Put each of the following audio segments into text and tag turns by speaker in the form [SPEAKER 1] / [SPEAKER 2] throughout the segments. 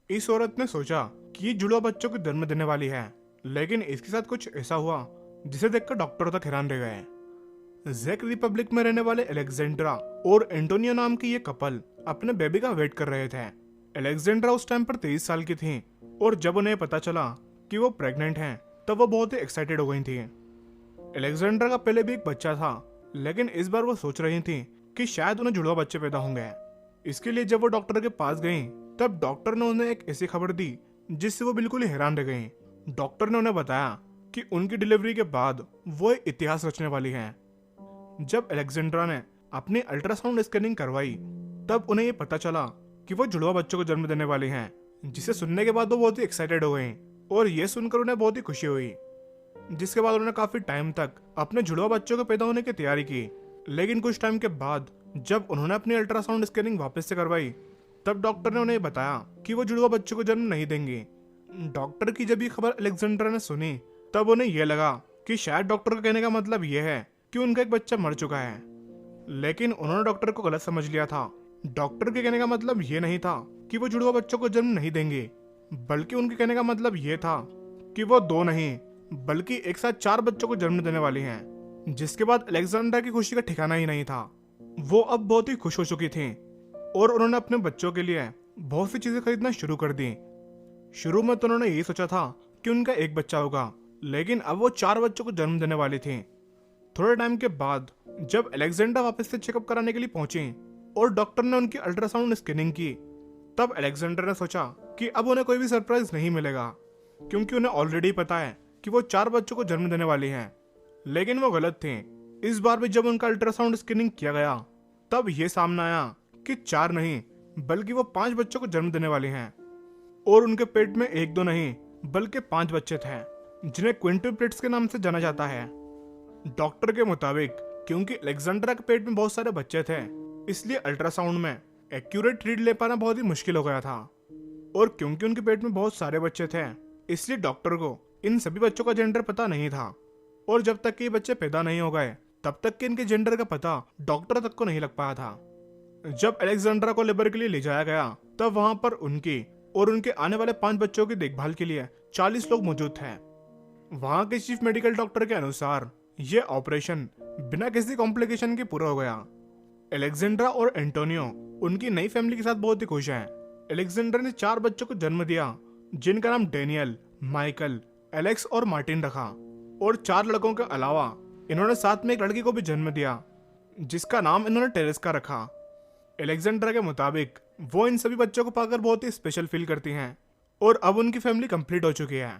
[SPEAKER 1] इस औरत ने सोचा कि ये जुड़वा बच्चों को जन्म देने वाली है, लेकिन इसके साथ कुछ ऐसा हुआ जिसे देखकर डॉक्टर तक हैरान रह गए। ज़ेक रिपब्लिक में रहने वाले अलेक्जेंड्रा और एंटोनियो नाम की ये कपल अपने बेबी का वेट कर रहे थे। अलेक्जेंड्रा उस टाइम पर 23 साल की थी और जब उन्हें पता चला कि वो प्रेग्नेंट हैं, तब वो बहुत ही एक्साइटेड हो गई थी। अलेक्जेंड्रा का पहले भी एक बच्चा था, लेकिन इस बार वो सोच रही थी कि शायद उन्हें जुड़वा बच्चे पैदा होंगे। इसके लिए जब वो डॉक्टर के पास गई, तब डॉक्टर ने उन्हें एक ऐसी खबर दी जिससे वो बिल्कुल ही हैरान रह गई। डॉक्टर ने उन्हें बताया कि उनकी डिलीवरी के बाद वो एक इतिहास रचने वाली हैं। जब अलेक्जेंड्रा ने अपनी अल्ट्रासाउंड स्कैनिंग करवाई, तब उन्हें ये पता चला कि वो जुड़वा बच्चों को जन्म देने वाली हैं, जिसे सुनने के बाद वो बहुत ही एक्साइटेड हो गई और ये सुनकर उन्हें बहुत ही खुशी हुई। जिसके बाद उन्होंने काफी टाइम तक अपने जुड़वा बच्चों के पैदा होने की तैयारी की। लेकिन कुछ टाइम के बाद जब उन्होंने अपनी अल्ट्रासाउंड स्कैनिंग वापस से करवाई, तब डॉक्टर ने उन्हें बताया कि वो जुड़वा बच्चों को जन्म नहीं देंगी। डॉक्टर की जब ये खबर अलेक्जेंड्रा ने सुनी, तब उन्हें यह लगा कि शायद डॉक्टर का कहने का मतलब यह है कि उनका एक बच्चा मर चुका है। लेकिन उन्होंने डॉक्टर को गलत समझ लिया था। डॉक्टर के कहने का मतलब ये नहीं था कि वो जुड़वा बच्चों को जन्म नहीं देंगे, बल्कि उनके कहने का मतलब ये था कि वो 2 नहीं बल्कि एक साथ 4 बच्चों को जन्म देने वाली हैं। जिसके बाद अलेक्जेंड्रा की खुशी का ठिकाना ही नहीं था। वो अब बहुत ही खुश हो चुकी थी और उन्होंने अपने बच्चों के लिए बहुत सी चीजें खरीदना शुरू कर दी। शुरू में तो उन्होंने यही सोचा था कि उनका एक बच्चा होगा, लेकिन अब वो 4 बच्चों को जन्म देने वाली थी। थोड़े टाइम के बाद जब अलेक्जेंड्रा वापस से चेकअप कराने के लिए पहुंची और डॉक्टर ने उनकी अल्ट्रासाउंड स्कैनिंग की, तब अलेक्जेंड्रा ने सोचा कि अब उन्हें कोई भी सरप्राइज नहीं मिलेगा, क्योंकि उन्हें ऑलरेडी पता है कि वो 4 बच्चों को जन्म देने वाली हैं। लेकिन वो गलत थे। इस बार भी जब उनका अल्ट्रासाउंड स्कैनिंग किया गया, तब ये सामने आया कि 4 नहीं बल्कि वो 5 बच्चों को जन्म देने वाली हैं। और उनके पेट में 1-2 नहीं बल्कि 5 बच्चे थे, जिन्हें क्विंटुप्लेट्स के नाम से जाना जाता है। डॉक्टर के मुताबिक क्योंकि अलेक्जेंड्रा के पेट में बहुत सारे बच्चे थे, इसलिए अल्ट्रासाउंड में एक्यूरेट रीड ले पाना बहुत ही मुश्किल हो गया था। और क्योंकि उनके पेट में बहुत सारे बच्चे थे, इसलिए डॉक्टर को इन सभी बच्चों का जेंडर पता नहीं था। और जब तक कि ये बच्चे पैदा नहीं हो गए, तब तक कि इनके जेंडर का पता डॉक्टर तक को नहीं लग पाया था। जब अलेक्जेंड्रा को लेबर के लिए ले जाया गया, तब वहां पर उनकी और उनके आने वाले 5 बच्चों की देखभाल के लिए 40 लोग मौजूद थे। वहां के चीफ मेडिकल डॉक्टर के अनुसार ये ऑपरेशन बिना किसी कॉम्प्लिकेशन के पूरा हो गया। अलेक्जेंड्रा और एंटोनियो उनकी नई फैमिली के साथ बहुत ही खुश हैं। अलेक्जेंड्रा ने 4 बच्चों को जन्म दिया, जिनका नाम डेनियल, माइकल, एलेक्स और मार्टिन रखा। और 4 लड़कों के अलावा इन्होंने साथ में एक लड़की को भी जन्म दिया, जिसका नाम इन्होंने टेरेस्का रखा। अलेक्जेंड्रा के मुताबिक वो इन सभी बच्चों को पाकर बहुत ही स्पेशल फील करती हैं और अब उनकी फैमिली कंप्लीट हो चुकी है।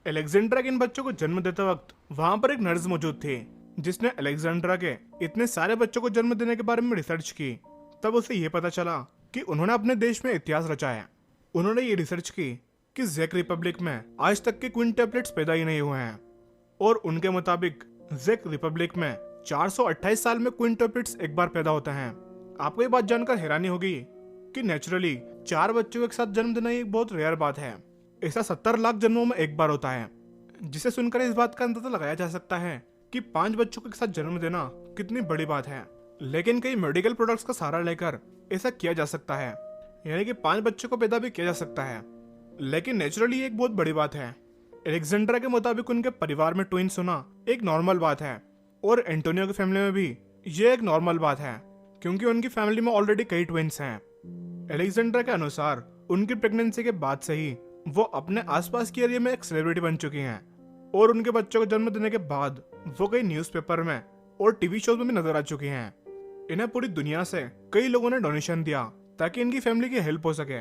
[SPEAKER 1] अलेक्जेंड्रा के इन बच्चों को जन्म देते वक्त वहां पर एक नर्स मौजूद थी, जिसने अलेक्जेंड्रा के इतने सारे बच्चों को जन्म देने के बारे में रिसर्च की। तब उसे ये पता चला कि उन्होंने अपने देश में इतिहास रचा है। उन्होंने ये रिसर्च की कि ज़ेक रिपब्लिक में आज तक के क्विंटुप्लेट्स पैदा ही नहीं हुए हैं। और उनके मुताबिक ज़ेक रिपब्लिक में 428 साल में क्विंटुप्लेट्स एक बार पैदा होते हैं। आपको ये बात जानकर हैरानी होगी कि नेचुरली 4 बच्चों को एक साथ जन्म देना एक बहुत रेयर बात है। ऐसा 70 लाख जन्मों में एक बार होता है, जिसे सुनकर इस बात का अंदाजा लगाया जा सकता है कि 5 बच्चों को एक साथ जन्म देना कितनी बड़ी बात है। लेकिन कई मेडिकल प्रोडक्ट्स का सहारा लेकर ऐसा किया जा सकता है, यानी कि 5 बच्चों को पैदा भी किया जा सकता है। लेकिन नेचुरली एक बहुत बड़ी बात है। अलेक्जेंड्रा के मुताबिक उनके परिवार में ट्विंस होना एक नॉर्मल बात है और एंटोनियो की फैमिली में भी ये एक नॉर्मल बात है, क्योंकि उनकी फैमिली में ऑलरेडी कई ट्विंस हैं। अलेक्जेंड्रा के अनुसार उनकी प्रेगनेंसी के बाद से ही वो अपने आसपास के एरिया में एक सेलिब्रिटी बन चुकी हैं और उनके बच्चों को जन्म देने के बाद वो कई न्यूज़पेपर में और टीवी शोज में भी नजर आ चुकी हैं। इन्हें पूरी दुनिया से कई लोगों ने डोनेशन दिया ताकि इनकी फैमिली की हेल्प हो सके।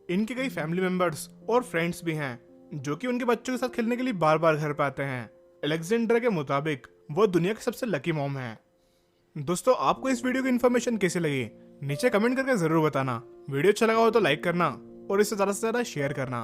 [SPEAKER 1] इनके कई फैमिली मेंबर्स और फ्रेंड्स भी हैं जो कि उनके बच्चों के साथ खेलने के लिए बार बार घर पे आते हैं। अलेक्जेंड्रा के मुताबिक वो दुनिया की सबसे लकी मॉम है। दोस्तों, आपको इस वीडियो की इन्फॉर्मेशन कैसी लगी नीचे कमेंट करके जरूर बताना। वीडियो अच्छा लगा हो तो लाइक करना और इसे ज्यादा से ज्यादा शेयर करना।